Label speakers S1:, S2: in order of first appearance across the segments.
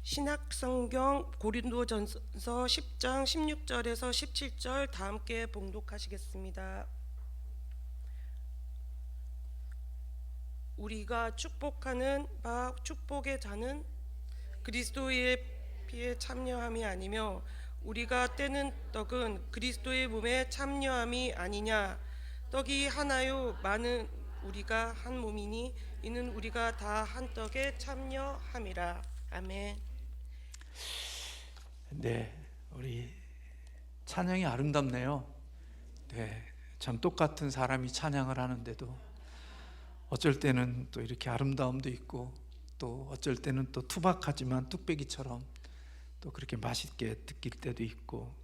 S1: 신약성경 고린도전서 10장 16절에서 17절 다 함께 봉독하시겠습니다. 우리가 축복하는 바 축복의 자는 그리스도의 피에 참여함이 아니며 우리가 떼는 떡은 그리스도의 몸에 참여함이 아니냐. 떡이 하나요 많은 우리가 한 몸이니 이는 우리가 다 한 떡에 참여함이라. 아멘.
S2: 네, 우리 찬양이 아름답네요. 네, 참 똑같은 사람이 찬양을 하는데도 어쩔 때는 또 이렇게 아름다움도 있고 또 어쩔 때는 또 투박하지만 뚝배기처럼 또 그렇게 맛있게 느낄 때도 있고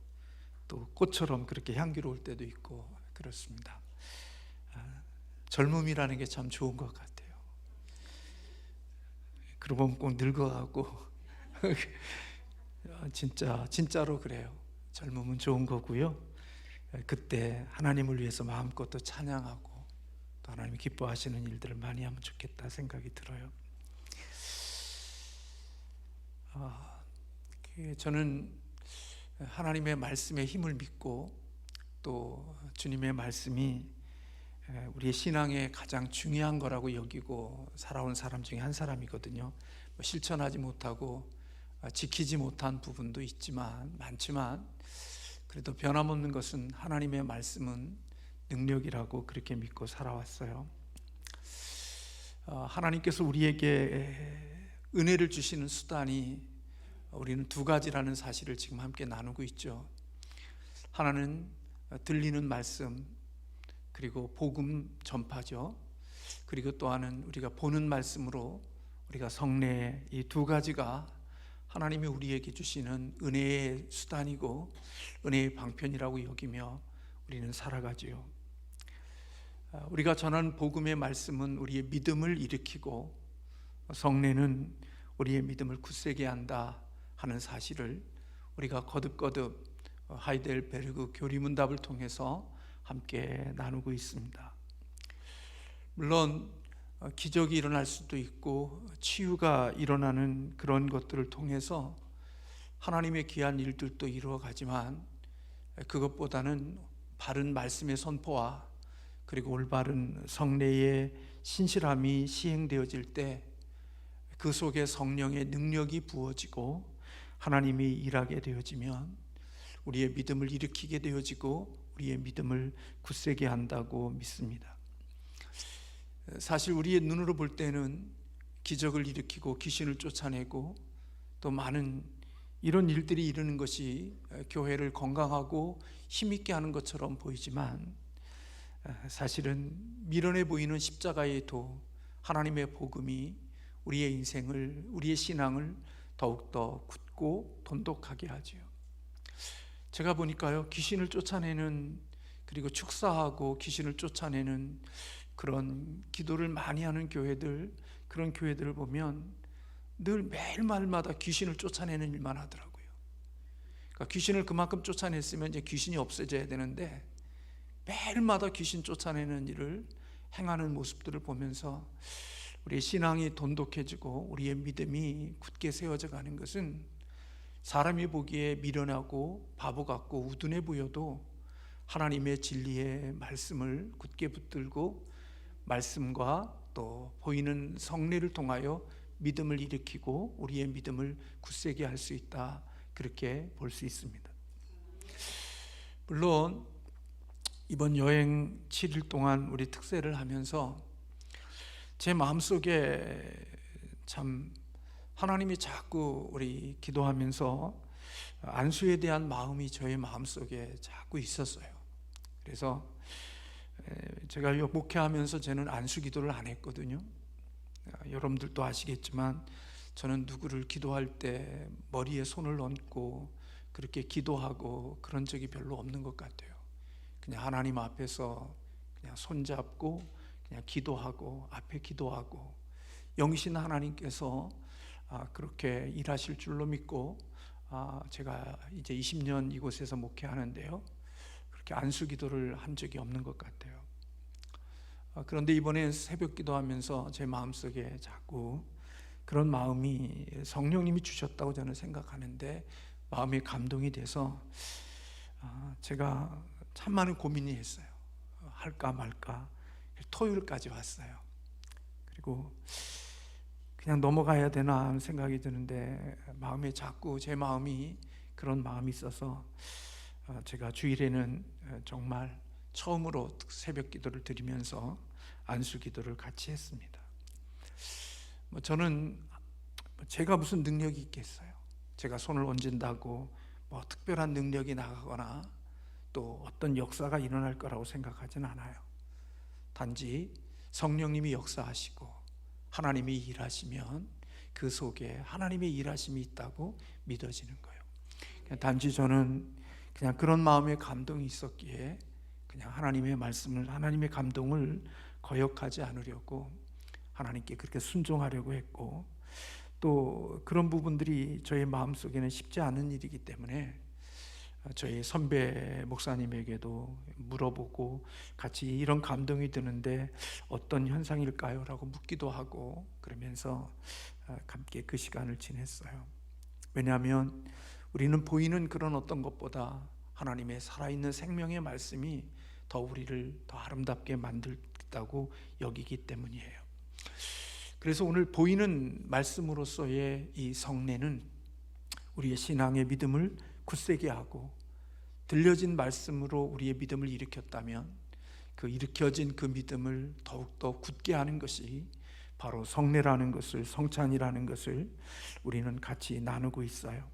S2: 또 꽃처럼 그렇게 향기로울 때도 있고 그렇습니다. 젊음이라는 게 참 좋은 것 같아요. 그러고 보면 꼭 늙어가고 진짜로 그래요. 젊음은 좋은 거고요. 그때 하나님을 위해서 마음껏 또 찬양하고 또 하나님이 기뻐하시는 일들을 많이 하면 좋겠다 생각이 들어요. 저는 하나님의 말씀의 힘을 믿고 또 주님의 말씀이 우리의 신앙의 가장 중요한 거라고 여기고 살아온 사람 중에 한 사람이거든요. 실천하지 못하고 지키지 못한 부분도 많지만 그래도 변함없는 것은 하나님의 말씀은 능력이라고 그렇게 믿고 살아왔어요. 하나님께서 우리에게 은혜를 주시는 수단이 우리는 두 가지라는 사실을 지금 함께 나누고 있죠. 하나는 들리는 말씀, 그리고 복음 전파죠. 그리고 또 하나는 우리가 보는 말씀으로 우리가 성례, 이 두 가지가 하나님이 우리에게 주시는 은혜의 수단이고 은혜의 방편이라고 여기며 우리는 살아가지요. 우리가 전하는 복음의 말씀은 우리의 믿음을 일으키고 성례는 우리의 믿음을 굳세게 한다 하는 사실을 우리가 거듭거듭 하이델베르그 교리문답을 통해서 함께 나누고 있습니다. 물론 기적이 일어날 수도 있고 치유가 일어나는 그런 것들을 통해서 하나님의 귀한 일들도 이루어가지만 그것보다는 바른 말씀의 선포와 그리고 올바른 성례의 신실함이 시행되어질 때 그 속에 성령의 능력이 부어지고 하나님이 일하게 되어지면 우리의 믿음을 일으키게 되어지고 우리의 믿음을 굳세게 한다고 믿습니다. 사실 우리의 눈으로 볼 때는 기적을 일으키고 귀신을 쫓아내고 또 많은 이런 일들이 이루는 것이 교회를 건강하고 힘있게 하는 것처럼 보이지만 사실은 미련해 보이는 십자가의 도, 하나님의 복음이 우리의 인생을, 우리의 신앙을 더욱더 굳고 돈독하게 하지요. 제가 보니까요, 귀신을 쫓아내는, 그리고 축사하고 귀신을 쫓아내는 그런 기도를 많이 하는 교회들, 그런 교회들을 보면 늘 매일마다 귀신을 쫓아내는 일만 하더라고요. 그러니까 귀신을 그만큼 쫓아냈으면 이제 귀신이 없어져야 되는데 매일마다 귀신 쫓아내는 일을 행하는 모습들을 보면서 우리의 신앙이 돈독해지고 우리의 믿음이 굳게 세워져 가는 것은 사람이 보기에 미련하고 바보 같고 우둔해 보여도 하나님의 진리의 말씀을 굳게 붙들고 말씀과 또 보이는 성례를 통하여 믿음을 일으키고 우리의 믿음을 굳세게 할 수 있다, 그렇게 볼 수 있습니다. 물론 이번 여행 7일 동안 우리 특세를 하면서 제 마음속에 참 하나님이 자꾸 우리 기도하면서 안수에 대한 마음이 저의 마음속에 자꾸 있었어요. 그래서 제가 목회하면서 저는 안수 기도를 안 했거든요. 여러분들도 아시겠지만 저는 누구를 기도할 때 머리에 손을 얹고 그렇게 기도하고 그런 적이 별로 없는 것 같아요. 그냥 하나님 앞에서 그냥 손잡고 그냥 기도하고 앞에 기도하고 영신 하나님께서 그렇게 일하실 줄로 믿고 제가 이제 20년 이곳에서 목회하는데요, 그렇게 안수 기도를 한 적이 없는 것 같아요. 그런데 이번에 새벽 기도하면서 제 마음속에 자꾸 그런 마음이 성령님이 주셨다고 저는 생각하는데 마음이 감동이 돼서 제가 참 많은 고민이 했어요. 할까 말까. 토요일까지 왔어요. 그리고 그냥 넘어가야 되나 하는 생각이 드는데 마음에 자꾸 제 마음이 그런 마음이 있어서 제가 주일에는 정말 처음으로 새벽 기도를 드리면서 안수 기도를 같이 했습니다. 저는 제가 무슨 능력이 있겠어요? 제가 손을 얹은다고 특별한 능력이 나가거나 또 어떤 역사가 일어날 거라고 생각하진 않아요. 단지 성령님이 역사하시고 하나님이 일하시면 그 속에 하나님의 일하심이 있다고 믿어지는 거예요. 단지 저는 그냥 그런 마음의 감동이 있었기에 그냥 하나님의 말씀을, 하나님의 감동을 거역하지 않으려고 하나님께 그렇게 순종하려고 했고, 또 그런 부분들이 저의 마음속에는 쉽지 않은 일이기 때문에 저희 선배 목사님에게도 물어보고 같이 이런 감동이 드는데 어떤 현상일까요? 라고 묻기도 하고 그러면서 함께 그 시간을 지냈어요. 왜냐하면 우리는 보이는 그런 어떤 것보다 하나님의 살아있는 생명의 말씀이 더 우리를 더 아름답게 만들다고 여기기 때문이에요. 그래서 오늘 보이는 말씀으로서의 이 성례는 우리의 신앙의 믿음을 굳세게 하고, 들려진 말씀으로 우리의 믿음을 일으켰다면 그 일으켜진 그 믿음을 더욱더 굳게 하는 것이 바로 성례라는 것을, 성찬이라는 것을 우리는 같이 나누고 있어요.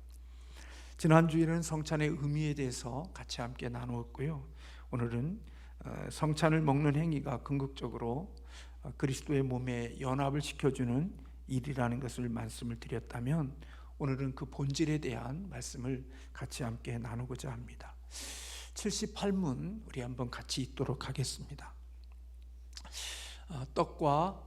S2: 지난주에는 성찬의 의미에 대해서 같이 함께 나누었고요. 오늘은 성찬을 먹는 행위가 궁극적으로 그리스도의 몸에 연합을 시켜주는 일이라는 것을 말씀을 드렸다면, 오늘은 그 본질에 대한 말씀을 같이 함께 나누고자 합니다. 78문 우리 한번 같이 읽도록 하겠습니다. 떡과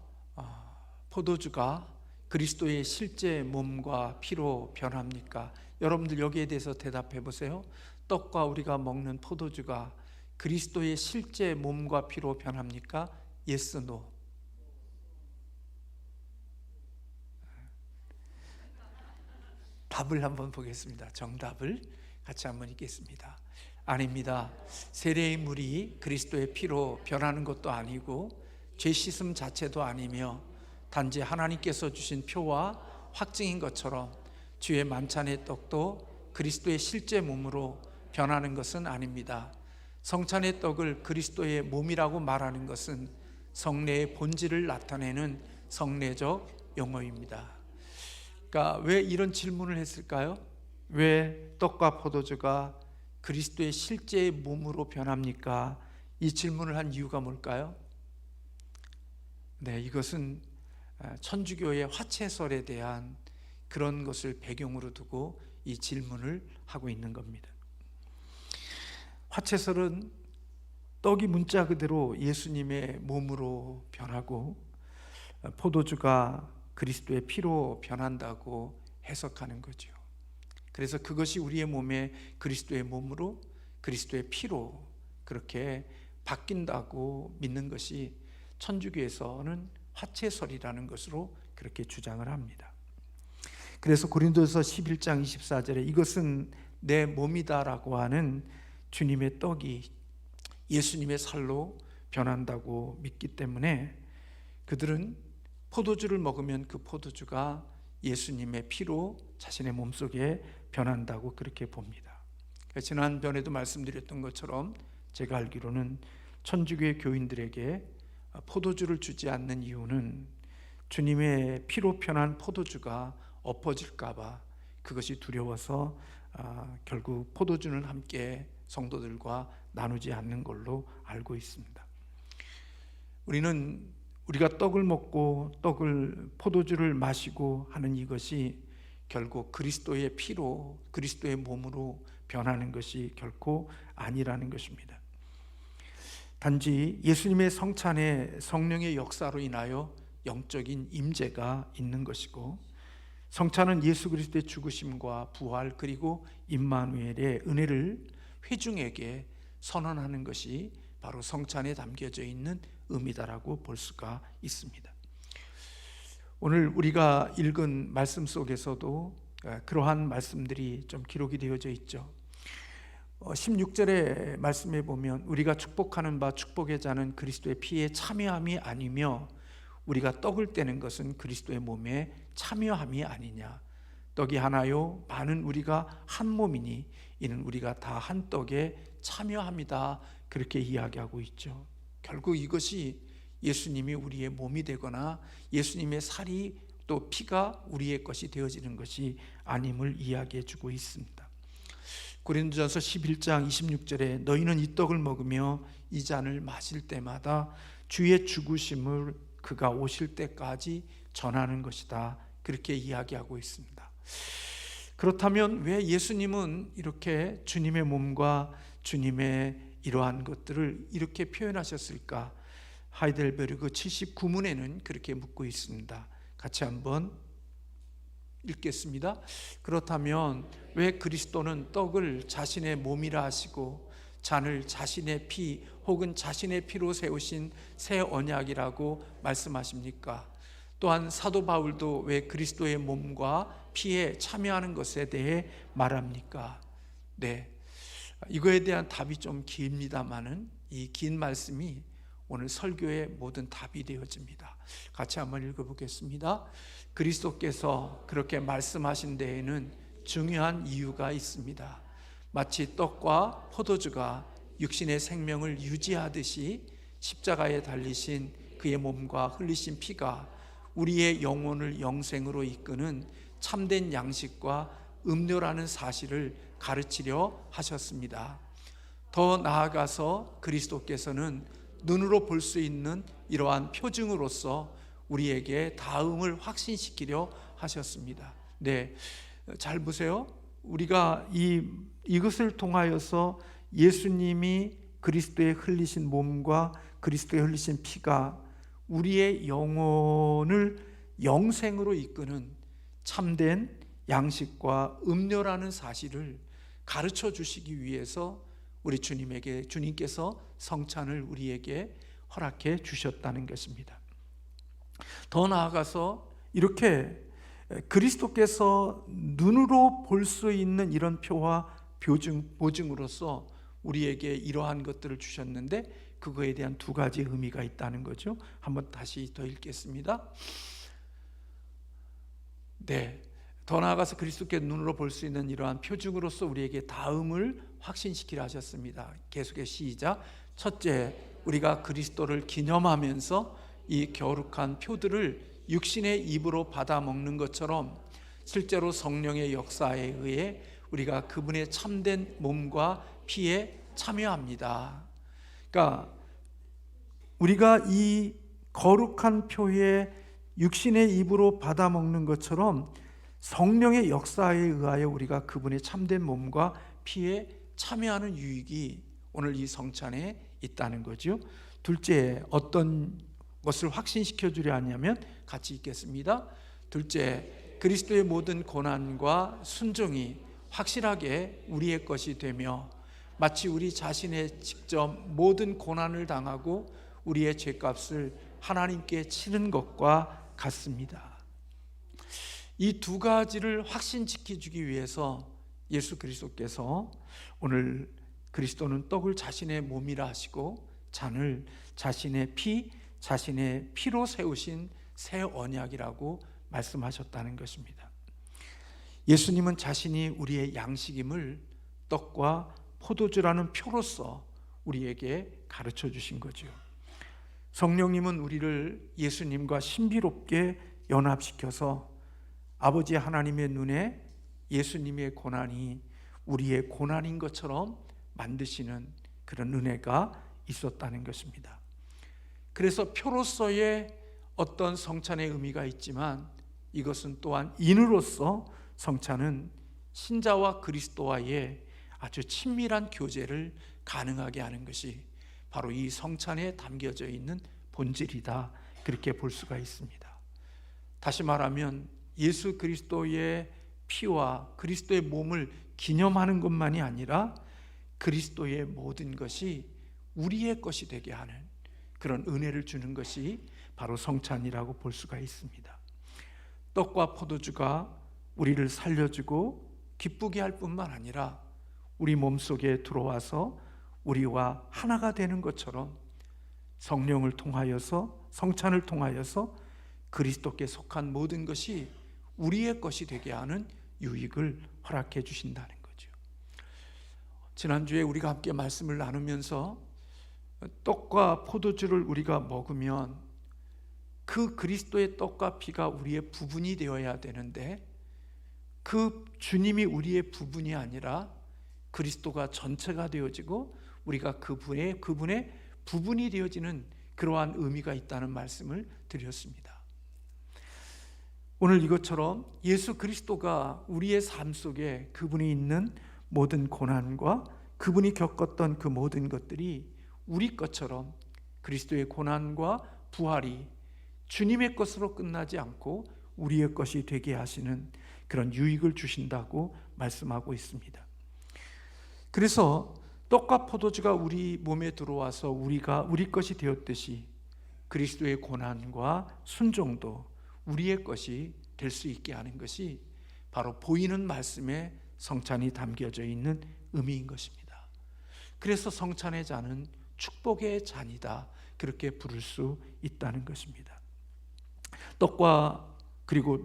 S2: 포도주가 그리스도의 실제 몸과 피로 변합니까? 여러분들 여기에 대해서 대답해 보세요. 떡과 우리가 먹는 포도주가 그리스도의 실제 몸과 피로 변합니까? Yes, no. 답을 한번 보겠습니다. 정답을 같이 한번 읽겠습니다. 아닙니다. 세례의 물이 그리스도의 피로 변하는 것도 아니고 죄 씻음 자체도 아니며 단지 하나님께서 주신 표와 확증인 것처럼 주의 만찬의 떡도 그리스도의 실제 몸으로 변하는 것은 아닙니다. 성찬의 떡을 그리스도의 몸이라고 말하는 것은 성례의 본질을 나타내는 성례적 용어입니다. 그러니까 왜 이런 질문을 했을까요? 왜 떡과 포도주가 그리스도의 실제의 몸으로 변합니까? 이 질문을 한 이유가 뭘까요? 네, 이것은 천주교의 화채설에 대한 그런 것을 배경으로 두고 이 질문을 하고 있는 겁니다. 화채설은 떡이 문자 그대로 예수님의 몸으로 변하고 포도주가 그리스도의 피로 변한다고 해석하는 거죠. 그래서 그것이 우리의 몸에 그리스도의 몸으로, 그리스도의 피로 그렇게 바뀐다고 믿는 것이 천주교에서는 화채설이라는 것으로 그렇게 주장을 합니다. 그래서 고린도서 11장 24절에 이것은 내 몸이다라고 하는 주님의 떡이 예수님의 살로 변한다고 믿기 때문에 그들은 포도주를 먹으면 그 포도주가 예수님의 피로 자신의 몸속에 변한다고 그렇게 봅니다. 지난번에도 말씀드렸던 것처럼 제가 알기로는 천주교의 교인들에게 포도주를 주지 않는 이유는 주님의 피로 변한 포도주가 엎어질까 봐 그것이 두려워서 결국 포도주는 함께 성도들과 나누지 않는 걸로 알고 있습니다. 우리가 떡을 먹고 포도주를 마시고 하는 이것이 결국 그리스도의 피로, 그리스도의 몸으로 변하는 것이 결코 아니라는 것입니다. 단지 예수님의 성찬에 성령의 역사로 인하여 영적인 임재가 있는 것이고, 성찬은 예수 그리스도의 죽으심과 부활 그리고 임마누엘의 은혜를 회중에게 선언하는 것이 바로 성찬에 담겨져 있는 의미다라고 볼 수가 있습니다. 오늘 우리가 읽은 말씀 속에서도 그러한 말씀들이 좀 기록이 되어져 있죠. 16절의 말씀에 보면 우리가 축복하는 바 축복의 자는 그리스도의 피에 참여함이 아니며 우리가 떡을 떼는 것은 그리스도의 몸에 참여함이 아니냐. 떡이 하나요 많은 우리가 한 몸이니 이는 우리가 다 한 떡에 참여합니다. 그렇게 이야기하고 있죠. 결국 이것이 예수님이 우리의 몸이 되거나 예수님의 살이 또 피가 우리의 것이 되어지는 것이 아님을 이야기해 주고 있습니다. 고린도전서 11장 26절에 너희는 이 떡을 먹으며 이 잔을 마실 때마다 주의 죽으심을 그가 오실 때까지 전하는 것이다. 그렇게 이야기하고 있습니다. 그렇다면 왜 예수님은 이렇게 주님의 몸과 주님의 이러한 것들을 이렇게 표현하셨을까? 하이델베르그 79문에는 그렇게 묻고 있습니다. 같이 한번 읽겠습니다. 그렇다면 왜 그리스도는 떡을 자신의 몸이라 하시고 잔을 자신의 피 혹은 자신의 피로 세우신 새 언약이라고 말씀하십니까? 또한 사도 바울도 왜 그리스도의 몸과 피에 참여하는 것에 대해 말합니까? 네, 이거에 대한 답이 좀 깁니다만은 이 긴 말씀이 오늘 설교의 모든 답이 되어집니다. 같이 한번 읽어보겠습니다. 그리스도께서 그렇게 말씀하신 데에는 중요한 이유가 있습니다. 마치 떡과 포도주가 육신의 생명을 유지하듯이 십자가에 달리신 그의 몸과 흘리신 피가 우리의 영혼을 영생으로 이끄는 참된 양식과 음료라는 사실을 가르치려 하셨습니다. 더 나아가서 그리스도께서는 눈으로 볼 수 있는 이러한 표징으로서 우리에게 다음을 확신시키려 하셨습니다. 네, 잘 보세요. 우리가 이것을 통하여서 예수님이 그리스도의 흘리신 몸과 그리스도의 흘리신 피가 우리의 영혼을 영생으로 이끄는 참된 양식과 음료라는 사실을 가르쳐 주시기 위해서 우리 주님께서 성찬을 우리에게 허락해 주셨다는 것입니다. 더 나아가서 이렇게 그리스도께서 눈으로 볼 수 있는 이런 표와 보증으로서 우리에게 이러한 것들을 주셨는데 그거에 대한 두 가지 의미가 있다는 거죠. 한번 다시 더 읽겠습니다. 네, 더 나아가서 그리스도께 눈으로 볼 수 있는 이러한 표징으로서 우리에게 다음을 확신시키려 하셨습니다. 계속해 시작. 첫째, 우리가 그리스도를 기념하면서 이 거룩한 표들을 육신의 입으로 받아 먹는 것처럼 실제로 성령의 역사에 의해 우리가 그분의 참된 몸과 피에 참여합니다. 그러니까 우리가 이 거룩한 표에 육신의 입으로 받아 먹는 것처럼 성령의 역사에 의하여 우리가 그분의 참된 몸과 피에 참여하는 유익이 오늘 이 성찬에 있다는 거죠. 둘째, 어떤 것을 확신시켜 주려 하냐면 같이 읽겠습니다. 둘째, 그리스도의 모든 고난과 순종이 확실하게 우리의 것이 되며 마치 우리 자신의 직접 모든 고난을 당하고 우리의 죄값을 하나님께 치는 것과 같습니다. 이 두 가지를 확신시켜 주기 위해서 예수 그리스도께서 오늘 그리스도는 떡을 자신의 몸이라 하시고 잔을 자신의 피로 세우신 새 언약이라고 말씀하셨다는 것입니다. 예수님은 자신이 우리의 양식임을 떡과 포도주라는 표로서 우리에게 가르쳐 주신 거죠. 성령님은 우리를 예수님과 신비롭게 연합시켜서 아버지 하나님의 눈에 예수님의 고난이 우리의 고난인 것처럼 만드시는 그런 은혜가 있었다는 것입니다. 그래서 표로서의 어떤 성찬의 의미가 있지만 이것은 또한 인으로서 성찬은 신자와 그리스도와의 아주 친밀한 교제를 가능하게 하는 것이 바로 이 성찬에 담겨져 있는 본질이다. 그렇게 볼 수가 있습니다. 다시 말하면 예수 그리스도의 피와 그리스도의 몸을 기념하는 것만이 아니라 그리스도의 모든 것이 우리의 것이 되게 하는 그런 은혜를 주는 것이 바로 성찬이라고 볼 수가 있습니다. 떡과 포도주가 우리를 살려주고 기쁘게 할 뿐만 아니라 우리 몸속에 들어와서 우리와 하나가 되는 것처럼 성령을 통하여서, 성찬을 통하여서 그리스도께 속한 모든 것이 우리의 것이 되게 하는 유익을 허락해 주신다는 거죠. 지난주에 우리가 함께 말씀을 나누면서 떡과 포도주를 우리가 먹으면 그 그리스도의 떡과 피가 우리의 부분이 되어야 되는데, 그 주님이 우리의 부분이 아니라 그리스도가 전체가 되어지고 우리가 그분의 부분이 되어지는 그러한 의미가 있다는 말씀을 드렸습니다. 오늘 이것처럼 예수 그리스도가 우리의 삶 속에 그분이 있는 모든 고난과 그분이 겪었던 그 모든 것들이 우리 것처럼 그리스도의 고난과 부활이 주님의 것으로 끝나지 않고 우리의 것이 되게 하시는 그런 유익을 주신다고 말씀하고 있습니다. 그래서 떡과 포도주가 우리 몸에 들어와서 우리가 우리 것이 되었듯이 그리스도의 고난과 순종도 우리의 것이 될 수 있게 하는 것이 바로 보이는 말씀에 성찬이 담겨져 있는 의미인 것입니다. 그래서 성찬의 잔은 축복의 잔이다, 그렇게 부를 수 있다는 것입니다. 떡과 그리고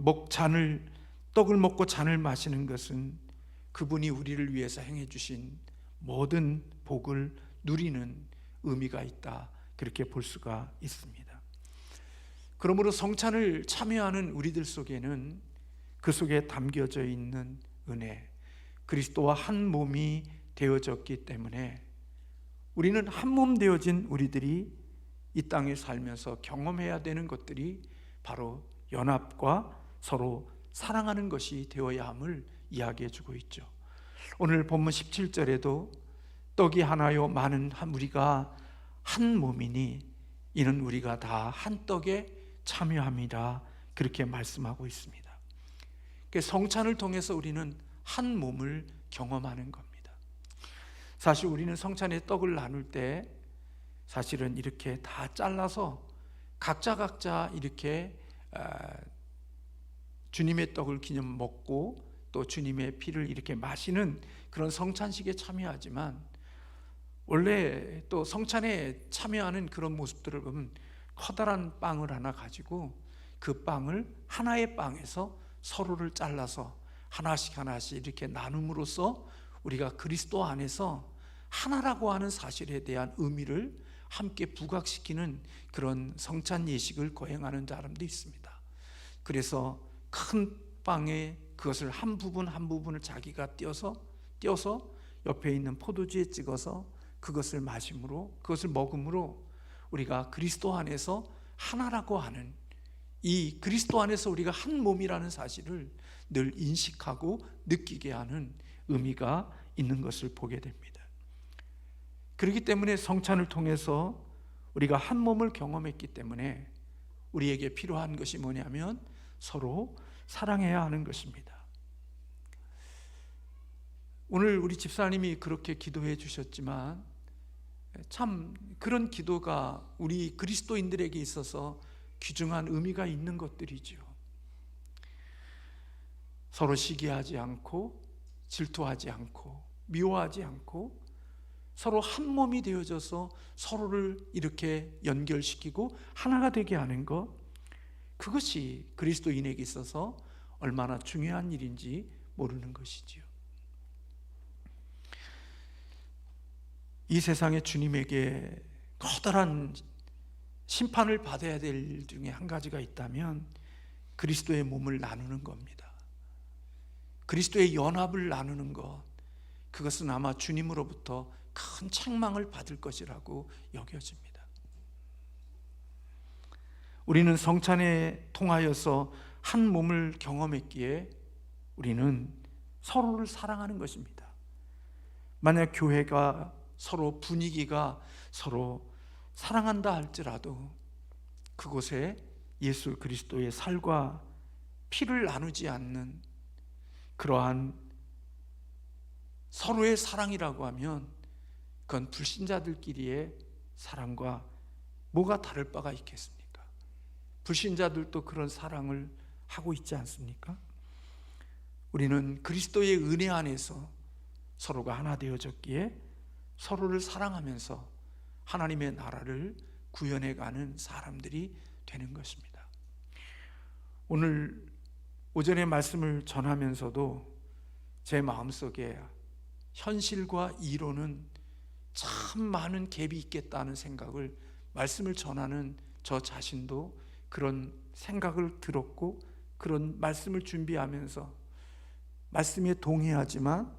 S2: 떡을 먹고 잔을 마시는 것은 그분이 우리를 위해서 행해 주신 모든 복을 누리는 의미가 있다, 그렇게 볼 수가 있습니다. 그러므로 성찬을 참여하는 우리들 속에는 그 속에 담겨져 있는 은혜, 그리스도와 한 몸이 되어졌기 때문에 우리는 한 몸 되어진 우리들이 이 땅에 살면서 경험해야 되는 것들이 바로 연합과 서로 사랑하는 것이 되어야 함을 이야기해 주고 있죠. 오늘 본문 17절에도 떡이 하나요 많은 우리가 한 몸이니 이는 우리가 다 한 떡에 참여함이라, 그렇게 말씀하고 있습니다. 성찬을 통해서 우리는 한 몸을 경험하는 겁니다. 사실 우리는 성찬의 떡을 나눌 때 사실은 이렇게 다 잘라서 각자 이렇게 주님의 떡을 기념 먹고 또 주님의 피를 이렇게 마시는 그런 성찬식에 참여하지만, 원래 또 성찬에 참여하는 그런 모습들을 보면 커다란 빵을 하나 가지고 그 빵을 하나의 빵에서 서로를 잘라서 하나씩 이렇게 나눔으로써 우리가 그리스도 안에서 하나라고 하는 사실에 대한 의미를 함께 부각시키는 그런 성찬 예식을 거행하는 사람도 있습니다. 그래서 큰 빵에 그것을 한 부분을 자기가 띄어서 옆에 있는 포도주에 찍어서 그것을 먹음으로 우리가 그리스도 안에서 하나라고 하는, 이 그리스도 안에서 우리가 한 몸이라는 사실을 늘 인식하고 느끼게 하는 의미가 있는 것을 보게 됩니다. 그렇기 때문에 성찬을 통해서 우리가 한 몸을 경험했기 때문에 우리에게 필요한 것이 뭐냐면 서로 사랑해야 하는 것입니다. 오늘 우리 집사님이 그렇게 기도해 주셨지만 참 그런 기도가 우리 그리스도인들에게 있어서 귀중한 의미가 있는 것들이죠. 서로 시기하지 않고 질투하지 않고 미워하지 않고 서로 한 몸이 되어져서 서로를 이렇게 연결시키고 하나가 되게 하는 것, 그것이 그리스도인에게 있어서 얼마나 중요한 일인지 모르는 것이지요. 이 세상에 주님에게 커다란 심판을 받아야 될 일 중에 한 가지가 있다면 그리스도의 몸을 나누는 겁니다. 그리스도의 연합을 나누는 것, 그것은 아마 주님으로부터 큰 책망을 받을 것이라고 여겨집니다. 우리는 성찬에 통하여서 한 몸을 경험했기에 우리는 서로를 사랑하는 것입니다. 만약 교회가 서로 분위기가 서로 사랑한다 할지라도 그곳에 예수 그리스도의 살과 피를 나누지 않는 그러한 서로의 사랑이라고 하면 그건 불신자들끼리의 사랑과 뭐가 다를 바가 있겠습니까? 불신자들도 그런 사랑을 하고 있지 않습니까? 우리는 그리스도의 은혜 안에서 서로가 하나 되어졌기에 서로를 사랑하면서 하나님의 나라를 구현해가는 사람들이 되는 것입니다. 오늘 오전에 말씀을 전하면서도 제 마음속에 현실과 이론은 참 많은 갭이 있겠다는 생각을, 말씀을 전하는 저 자신도 그런 생각을 들었고, 그런 말씀을 준비하면서 말씀에 동의하지만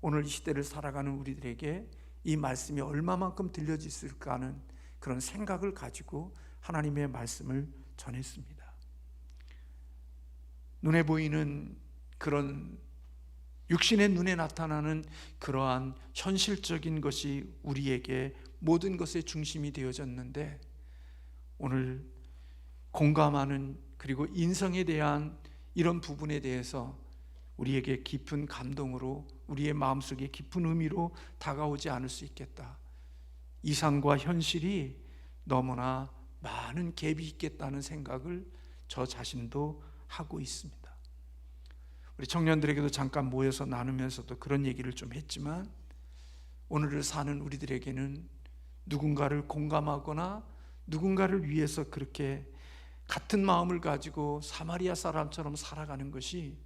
S2: 오늘 이 시대를 살아가는 우리들에게 이 말씀이 얼마만큼 들려졌을까 하는 그런 생각을 가지고 하나님의 말씀을 전했습니다. 눈에 보이는 그런 육신의 눈에 나타나는 그러한 현실적인 것이 우리에게 모든 것의 중심이 되어졌는데, 오늘 공감하는, 그리고 인성에 대한 이런 부분에 대해서 우리에게 깊은 감동으로, 우리의 마음속에 깊은 의미로 다가오지 않을 수 있겠다. 이상과 현실이 너무나 많은 갭이 있겠다는 생각을 저 자신도 하고 있습니다. 우리 청년들에게도 잠깐 모여서 나누면서도 그런 얘기를 좀 했지만, 오늘을 사는 우리들에게는 누군가를 공감하거나 누군가를 위해서 그렇게 같은 마음을 가지고 사마리아 사람처럼 살아가는 것이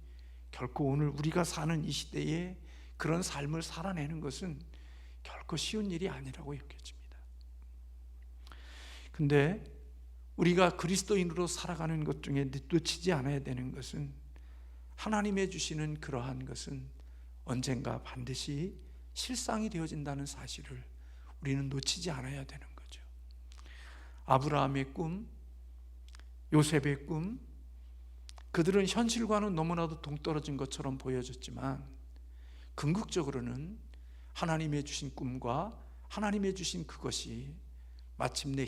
S2: 결코 오늘 우리가 사는 이 시대에 그런 삶을 살아내는 것은 결코 쉬운 일이 아니라고 여겨집니다. 근데 우리가 그리스도인으로 살아가는 것 중에 놓치지 않아야 되는 것은, 하나님의 주시는 그러한 것은 언젠가 반드시 실상이 되어진다는 사실을 우리는 놓치지 않아야 되는 거죠. 아브라함의 꿈, 요셉의 꿈, 그들은 현실과는 너무나도 동떨어진 것처럼 보여졌지만 궁극적으로는 하나님의 주신 꿈과 하나님의 주신 그것이 마침내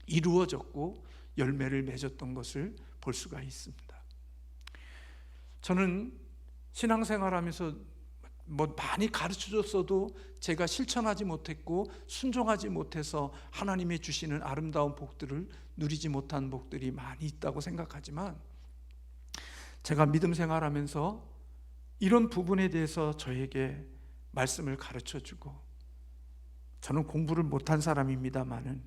S2: 이루어졌고 열매를 맺었던 것을 볼 수가 있습니다. 저는 신앙생활하면서 많이 가르쳐줬어도 제가 실천하지 못했고 순종하지 못해서 하나님의 주시는 아름다운 복들을 누리지 못한 복들이 많이 있다고 생각하지만, 제가 믿음 생활하면서 이런 부분에 대해서 저에게 말씀을 가르쳐주고, 저는 공부를 못한 사람입니다마는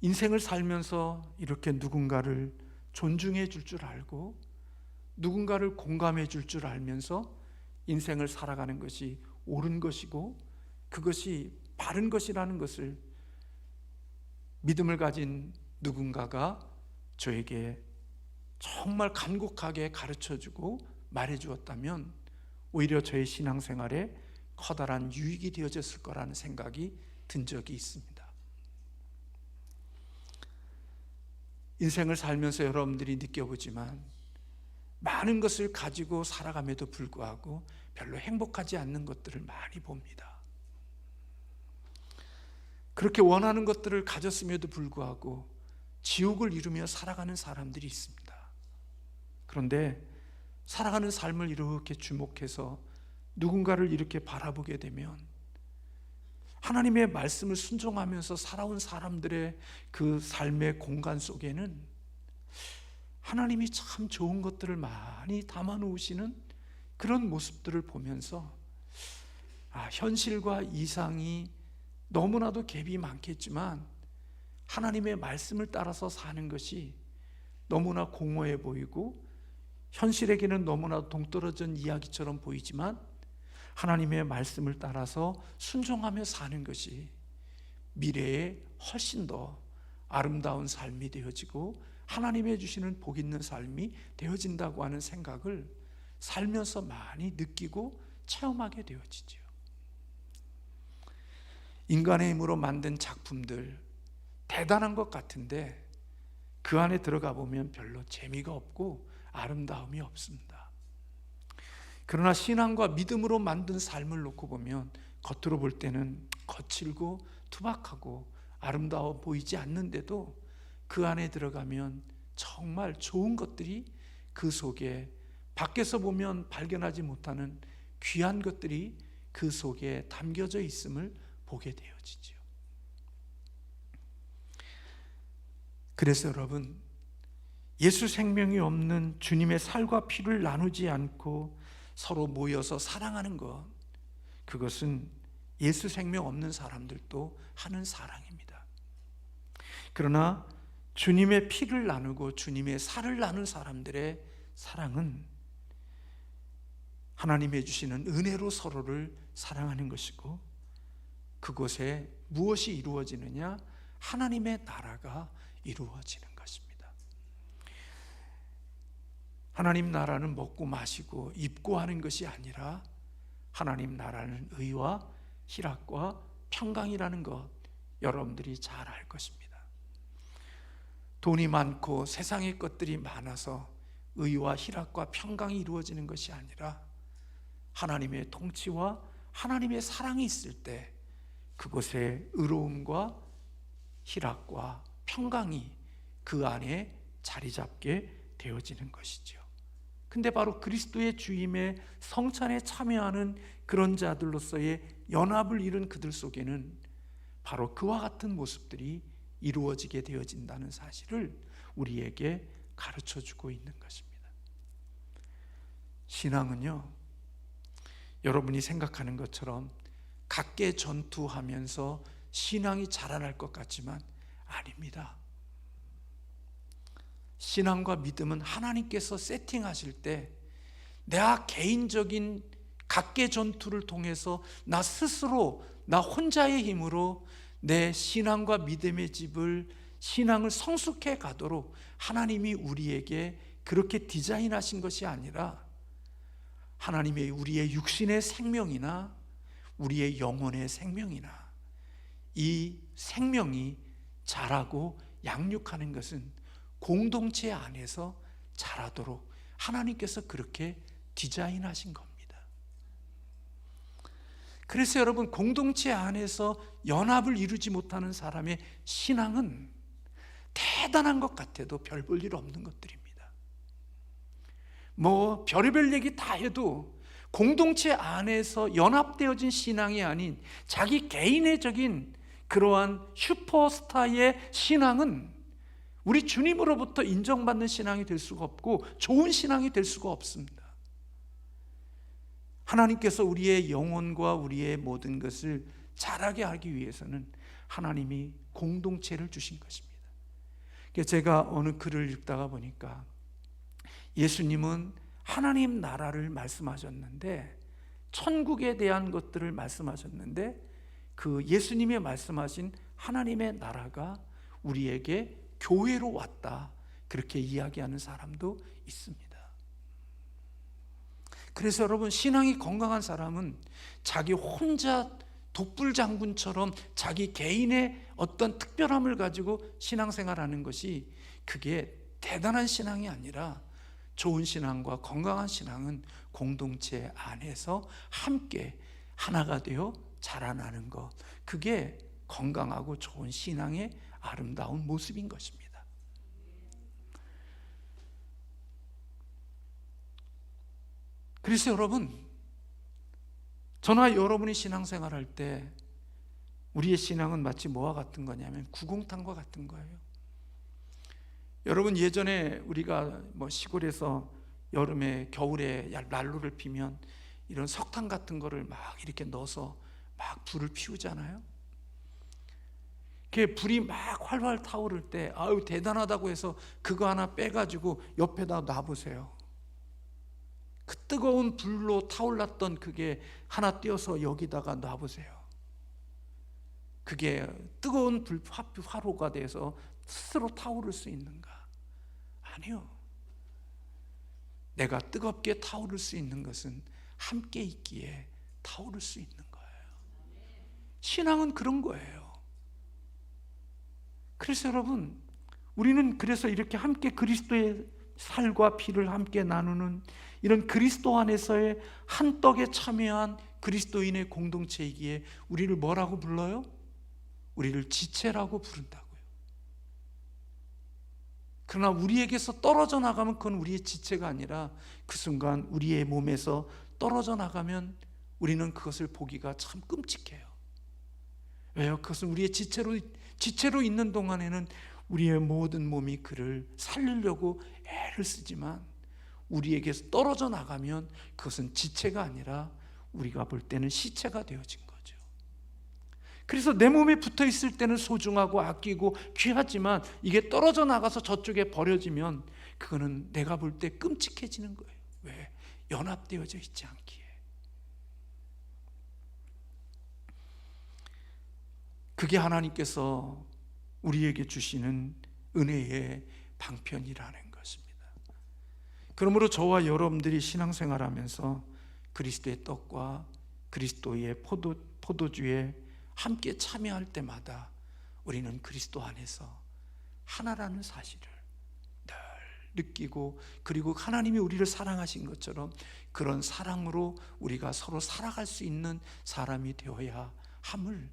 S2: 인생을 살면서 이렇게 누군가를 존중해 줄 줄 알고 누군가를 공감해 줄 줄 알면서 인생을 살아가는 것이 옳은 것이고 그것이 바른 것이라는 것을 믿음을 가진 누군가가 저에게 정말 간곡하게 가르쳐주고 말해주었다면 오히려 저의 신앙생활에 커다란 유익이 되어졌을 거라는 생각이 든 적이 있습니다. 인생을 살면서 여러분들이 느껴보지만 많은 것을 가지고 살아감에도 불구하고 별로 행복하지 않는 것들을 많이 봅니다. 그렇게 원하는 것들을 가졌음에도 불구하고 지옥을 이루며 살아가는 사람들이 있습니다. 그런데 살아가는 삶을 이렇게 주목해서 누군가를 이렇게 바라보게 되면 하나님의 말씀을 순종하면서 살아온 사람들의 그 삶의 공간 속에는 하나님이 참 좋은 것들을 많이 담아 놓으시는 그런 모습들을 보면서 현실과 이상이 너무나도 갭이 많겠지만 하나님의 말씀을 따라서 사는 것이 너무나 공허해 보이고 현실에게는 너무나 동떨어진 이야기처럼 보이지만 하나님의 말씀을 따라서 순종하며 사는 것이 미래에 훨씬 더 아름다운 삶이 되어지고 하나님의 주시는 복 있는 삶이 되어진다고 하는 생각을 살면서 많이 느끼고 체험하게 되어지죠. 인간의 힘으로 만든 작품들 대단한 것 같은데 그 안에 들어가 보면 별로 재미가 없고 아름다움이 없습니다. 그러나 신앙과 믿음으로 만든 삶을 놓고 보면 겉으로 볼 때는 거칠고 투박하고 아름다워 보이지 않는데도 그 안에 들어가면 정말 좋은 것들이 그 속에 밖에서 보면 발견하지 못하는 귀한 것들이 그 속에 담겨져 있음을 보게 되어지죠. 그래서 여러분, 예수 생명이 없는 주님의 살과 피를 나누지 않고 서로 모여서 사랑하는 것, 그것은 예수 생명 없는 사람들도 하는 사랑입니다. 그러나 주님의 피를 나누고 주님의 살을 나눈 사람들의 사랑은 하나님이 주시는 은혜로 서로를 사랑하는 것이고, 그곳에 무엇이 이루어지느냐? 하나님의 나라가 이루어지는 것입니다. 하나님 나라는 먹고 마시고 입고 하는 것이 아니라 하나님 나라는 의와 희락과 평강이라는 것, 여러분들이 잘 알 것입니다. 돈이 많고 세상의 것들이 많아서 의와 희락과 평강이 이루어지는 것이 아니라 하나님의 통치와 하나님의 사랑이 있을 때 그곳에 의로움과 희락과 평강이 그 안에 자리 잡게 되어지는 것이죠. 근데 바로 그리스도의 주임의 성찬에 참여하는 그런 자들로서의 연합을 이룬 그들 속에는 바로 그와 같은 모습들이 이루어지게 되어진다는 사실을 우리에게 가르쳐 주고 있는 것입니다. 신앙은요, 여러분이 생각하는 것처럼 각계 전투하면서 신앙이 자라날 것 같지만 아닙니다. 신앙과 믿음은 하나님께서 세팅하실 때 나 개인적인 각계 전투를 통해서 나 스스로, 나 혼자의 힘으로 내 신앙과 믿음의 집을, 신앙을 성숙해 가도록 하나님이 우리에게 그렇게 디자인하신 것이 아니라 하나님의 우리의 육신의 생명이나 우리의 영혼의 생명이나 이 생명이 자라고 양육하는 것은 공동체 안에서 자라도록 하나님께서 그렇게 디자인하신 겁니다. 그래서 여러분, 공동체 안에서 연합을 이루지 못하는 사람의 신앙은 대단한 것 같아도 별 볼 일 없는 것들입니다. 뭐 별의별 얘기 다 해도 공동체 안에서 연합되어진 신앙이 아닌 자기 개인의적인 그러한 슈퍼스타의 신앙은 우리 주님으로부터 인정받는 신앙이 될 수가 없고 좋은 신앙이 될 수가 없습니다. 하나님께서 우리의 영혼과 우리의 모든 것을 자라게 하기 위해서는 하나님이 공동체를 주신 것입니다. 제가 어느 글을 읽다가 보니까 예수님은 하나님 나라를 말씀하셨는데, 천국에 대한 것들을 말씀하셨는데, 그 예수님이 말씀하신 하나님의 나라가 우리에게 교회로 왔다, 그렇게 이야기하는 사람도 있습니다. 그래서 여러분, 신앙이 건강한 사람은 자기 혼자 독불장군처럼 자기 개인의 어떤 특별함을 가지고 신앙생활하는 것이, 그게 대단한 신앙이 아니라 좋은 신앙과 건강한 신앙은 공동체 안에서 함께 하나가 되어 자라나는 것, 그게 건강하고 좋은 신앙의 아름다운 모습인 것입니다. 그래서 여러분, 저나 여러분이 신앙생활할 때 우리의 신앙은 마치 뭐와 같은 거냐면 구공탄과 같은 거예요. 여러분, 예전에 우리가 뭐 시골에서 여름에 겨울에 난로를 피면 이런 석탄 같은 거를 막 이렇게 넣어서 막 불을 피우잖아요. 그 불이 막 활활 타오를 때 아유 대단하다고 해서 그거 하나 빼가지고 옆에다 놔보세요. 그 뜨거운 불로 타올랐던 그게 하나 띄어서 여기다가 놔보세요. 그게 뜨거운 불 화로가 돼서 스스로 타오를 수 있는가? 아니요. 내가 뜨겁게 타오를 수 있는 것은 함께 있기에 타오를 수 있는 거예요. 신앙은 그런 거예요. 그래서 여러분, 우리는 그래서 이렇게 함께 그리스도의 살과 피를 함께 나누는 이런 그리스도 안에서의 한 떡에 참여한 그리스도인의 공동체이기에 우리를 뭐라고 불러요? 우리를 지체라고 부른다고요. 그러나 우리에게서 떨어져 나가면 그건 우리의 지체가 아니라 그 순간 우리의 몸에서 떨어져 나가면 우리는 그것을 보기가 참 끔찍해요. 왜요? 그것은 우리의 지체로 있는 동안에는 우리의 모든 몸이 그를 살리려고 애를 쓰지만 우리에게서 떨어져 나가면 그것은 지체가 아니라 우리가 볼 때는 시체가 되어진 거죠. 그래서 내 몸에 붙어 있을 때는 소중하고 아끼고 귀하지만 이게 떨어져 나가서 저쪽에 버려지면 그거는 내가 볼 때 끔찍해지는 거예요. 왜? 연합되어져 있지 않기에. 그게 하나님께서 우리에게 주시는 은혜의 방편이라는 것입니다. 그러므로 저와 여러분들이 신앙생활하면서 그리스도의 떡과 그리스도의 포도주에 함께 참여할 때마다 우리는 그리스도 안에서 하나라는 사실을 늘 느끼고, 그리고 하나님이 우리를 사랑하신 것처럼 그런 사랑으로 우리가 서로 살아갈 수 있는 사람이 되어야 함을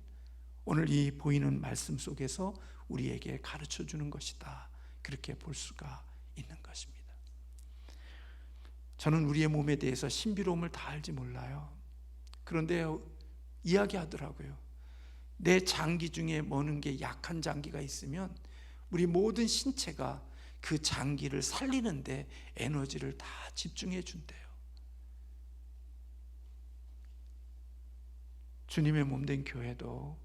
S2: 오늘 이 보이는 말씀 속에서 우리에게 가르쳐 주는 것이다, 그렇게 볼 수가 있는 것입니다. 저는 우리의 몸에 대해서 신비로움을 다 알지 몰라요. 그런데 이야기하더라고요. 내 장기 중에 뭐는 게 약한 장기가 있으면 우리 모든 신체가 그 장기를 살리는데 에너지를 다 집중해 준대요. 주님의 몸된 교회도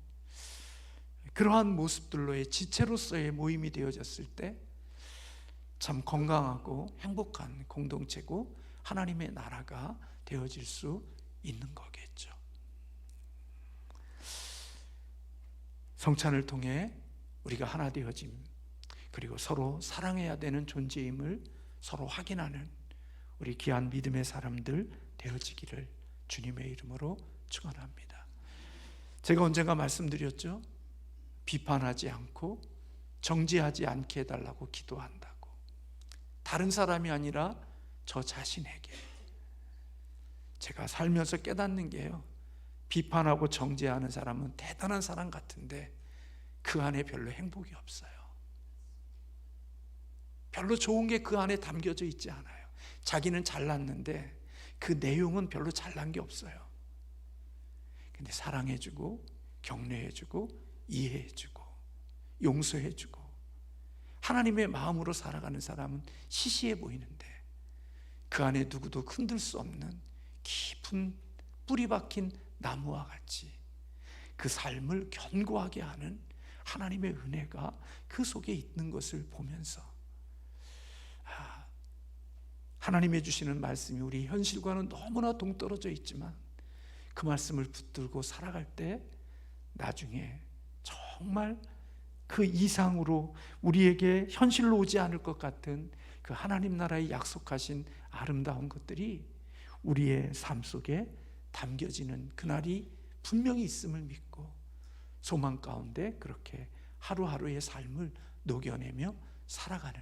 S2: 그러한 모습들로의 지체로서의 모임이 되어졌을 때 참 건강하고 행복한 공동체고 하나님의 나라가 되어질 수 있는 거겠죠. 성찬을 통해 우리가 하나 되어짐, 그리고 서로 사랑해야 되는 존재임을 서로 확인하는 우리 귀한 믿음의 사람들 되어지기를 주님의 이름으로 축원합니다. 제가 언젠가 말씀드렸죠. 비판하지 않고 정죄하지 않게 해달라고 기도한다고. 다른 사람이 아니라 저 자신에게. 제가 살면서 깨닫는 게요, 비판하고 정죄하는 사람은 대단한 사람 같은데 그 안에 별로 행복이 없어요. 별로 좋은 게 그 안에 담겨져 있지 않아요. 자기는 잘났는데 그 내용은 별로 잘난 게 없어요. 근데 사랑해주고 격려해주고 이해해주고 용서해주고 하나님의 마음으로 살아가는 사람은 시시해 보이는데 그 안에 누구도 흔들 수 없는 깊은 뿌리 박힌 나무와 같이 그 삶을 견고하게 하는 하나님의 은혜가 그 속에 있는 것을 보면서 하나님이 주시는 말씀이 우리 현실과는 너무나 동떨어져 있지만 그 말씀을 붙들고 살아갈 때 나중에 정말 그 이상으로 우리에게 현실로 오지 않을 것 같은 그 하나님 나라의 약속하신 아름다운 것들이 우리의 삶 속에 담겨지는 그날이 분명히 있음을 믿고 소망 가운데 그렇게 하루하루의 삶을 녹여내며 살아가는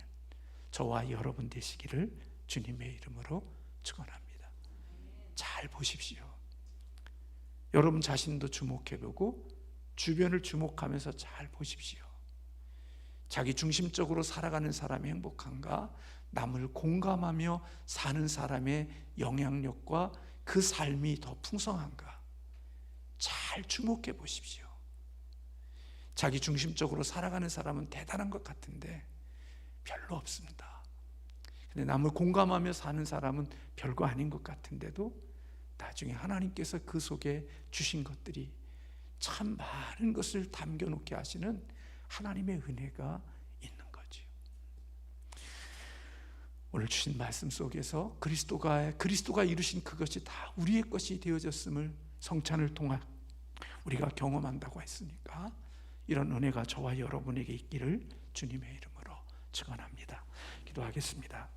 S2: 저와 여러분 되시기를 주님의 이름으로 축원합니다. 잘 보십시오. 여러분 자신도 주목해보고 주변을 주목하면서 잘 보십시오. 자기 중심적으로 살아가는 사람이 행복한가? 남을 공감하며 사는 사람의 영향력과 그 삶이 더 풍성한가? 잘 주목해 보십시오. 자기 중심적으로 살아가는 사람은 대단한 것 같은데 별로 없습니다. 근데 남을 공감하며 사는 사람은 별거 아닌 것 같은데도 나중에 하나님께서 그 속에 주신 것들이 참 많은 것을 담겨놓게 하시는 하나님의 은혜가 있는 거죠. 오늘 주신 말씀 속에서 그리스도가 이루신 그것이 다 우리의 것이 되어졌음을 성찬을 통한 우리가 경험한다고 했으니까 이런 은혜가 저와 여러분에게 있기를 주님의 이름으로 축원합니다. 기도하겠습니다.